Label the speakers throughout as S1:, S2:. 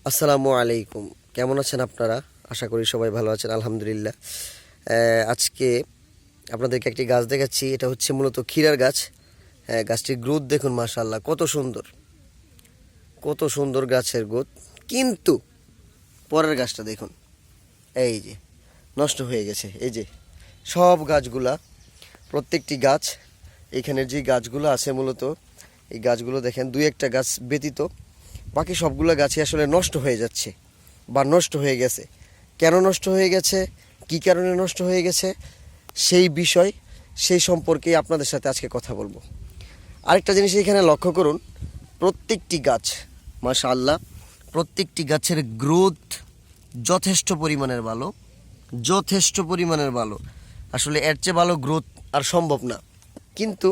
S1: আসসালামু আলাইকুম। কেমন আছেন আপনারা? আশা করি সবাই ভালো আছেন, আলহামদুলিল্লাহ। আজকে আপনাদেরকে একটি গাছ দেখাচ্ছি। এটা হচ্ছে মূলত ক্ষীরার গাছ। গাছটির গ্রোথ দেখুন, মাশাআল্লাহ, কত সুন্দর গাছের গ্রোথ। কিন্তু পরের গাছটা দেখুন, এই যে নষ্ট হয়ে গেছে। এই যে সব গাছগুলা, প্রত্যেকটি গাছ, এখানের যে গাছগুলো আছে মূলত এই গাছগুলো দেখেন, দুই একটা গাছ ব্যতীত বাকি সবগুলো গাছই আসলে নষ্ট হয়ে যাচ্ছে বা নষ্ট হয়ে গেছে। কেন নষ্ট হয়ে গেছে, কী কারণে নষ্ট হয়ে গেছে, সেই সম্পর্কে আপনাদের সাথে আজকে কথা বলবো। আরেকটা জিনিস এখানে লক্ষ্য করুন, প্রত্যেকটি গাছ মাশাআল্লাহ, প্রত্যেকটি গাছের গ্রোথ যথেষ্ট পরিমাণের ভালো। আসলে এর চেয়ে ভালো গ্রোথ আর সম্ভব না। কিন্তু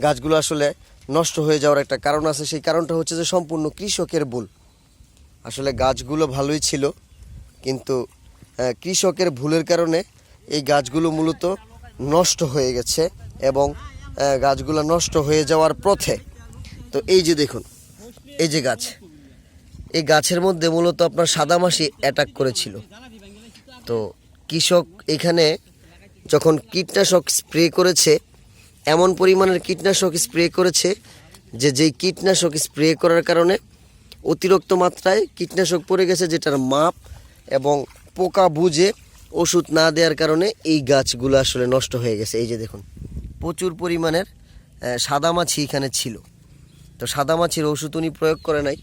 S1: গাছগুলো আসলে নষ্ট হয়ে যাওয়ার একটা কারণ আছে। সেই কারণটা হচ্ছে যে সম্পূর্ণ কৃষকের ভুল। আসলে গাছগুলো ভালোই ছিল, কিন্তু কৃষকের ভুলের কারণে এই গাছগুলো মূলত নষ্ট হয়ে গেছে এবং গাছগুলো নষ্ট হয়ে যাওয়ার পথে। তো এই যে দেখুন, এই যে গাছ, এই গাছের মধ্যে মূলত আপনার সাদামাছি অ্যাটাক করেছিল। তো কৃষক এখানে যখন কীটনাশক স্প্রে করেছে, এমন পরিমাণের কীটনাশক স্প্রে করেছে যেই কীটনাশক স্প্রে করার কারণে অতিরিক্ত মাত্রায় কীটনাশক পড়ে গেছে, যেটার মাপ এবং পোকা বুঝে ওষুধ না দেওয়ার কারণে এই গাছগুলো আসলে নষ্ট হয়ে গেছে। এই যে দেখুন, প্রচুর পরিমাণের সাদামাছি এখানে ছিল। তো সাদামাছির ওষুধ উনি প্রয়োগ করে নাই,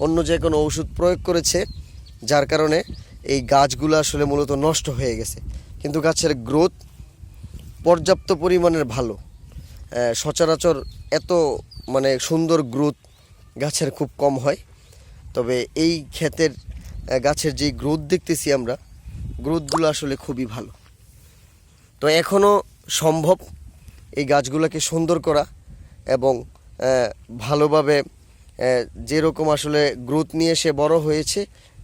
S1: অন্য যে কোনো ওষুধ প্রয়োগ করেছে, যার কারণে এই গাছগুলো আসলে মূলত নষ্ট হয়ে গেছে। কিন্তু গাছের গ্রোথ পর্যাপ্ত পরিমাণের ভালো। সচরাচর এত সুন্দর গ্রোথ গাছের খুব কম হয়। তবে এই ক্ষেতের গাছের যেই গ্রোথ দেখতেছি আমরা, গ্রোথগুলো আসলে খুবই ভালো। তো এখনও সম্ভব এই গাছগুলোকে সুন্দর করা এবং ভালোভাবে যেরকম আসলে গ্রোথ নিয়ে সে বড় হয়েছে,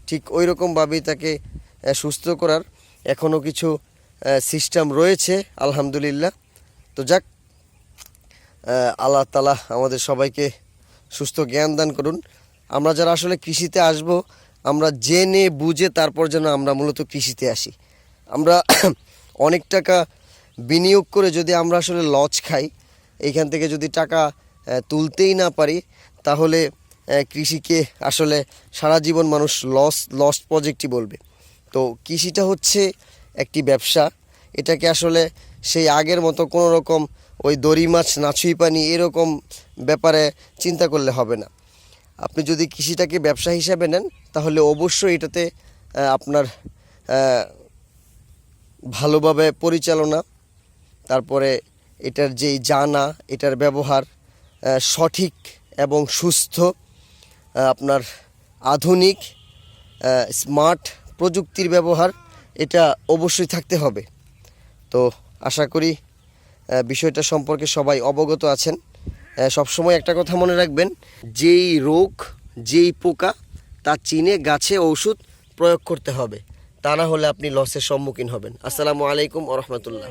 S1: ঠিক ওই রকমভাবেই তাকে সুস্থ করার এখনও কিছু সিস্টেম রয়েছে, আলহামদুলিল্লাহ। তো যাক, আল্লাহ তাআলা আমাদের সবাইকে সুস্থ জ্ঞান দান করুন। আমরা যারা আসলে কৃষিতে আসব, আমরা জেনে বুঝে তারপর যেন আমরা মূলত কৃষিতে আসি। আমরা অনেক টাকা বিনিয়োগ করে যদি আমরা আসলে লস খাই, এইখান থেকে যদি টাকা তুলতেই না পারি, তাহলে কৃষিকে আসলে সারা জীবন মানুষ লস প্রজেক্টই বলবে। তো কৃষিটা হচ্ছে একটি ব্যবসা। এটাকে আসলে সেই আগের মতো কোনো রকম ওই দড়ি মাছ নাছুই পানি এরকম ব্যাপারে চিন্তা করলে হবে না। আপনি যদি কৃষিটাকে ব্যবসা হিসাবে নেন, তাহলে অবশ্যই এটাতে আপনার ভালোভাবে পরিচালনা, তারপরে এটার যেই জানা, এটার ব্যবহার সঠিক এবং সুস্থ, আপনার আধুনিক স্মার্ট প্রযুক্তির ব্যবহার, এটা অবশ্যই থাকতে হবে। তো আশা করি বিষয়টা সম্পর্কে সবাই অবগত আছেন। সবসময় একটা কথা মনে রাখবেন, যেই রোগ, যেই পোকা, তা চিনে গাছে ঔষধ প্রয়োগ করতে হবে, তা না হলে আপনি লসের সম্মুখীন হবেন। আসসালামু আলাইকুম ওয়া রাহমাতুল্লাহ।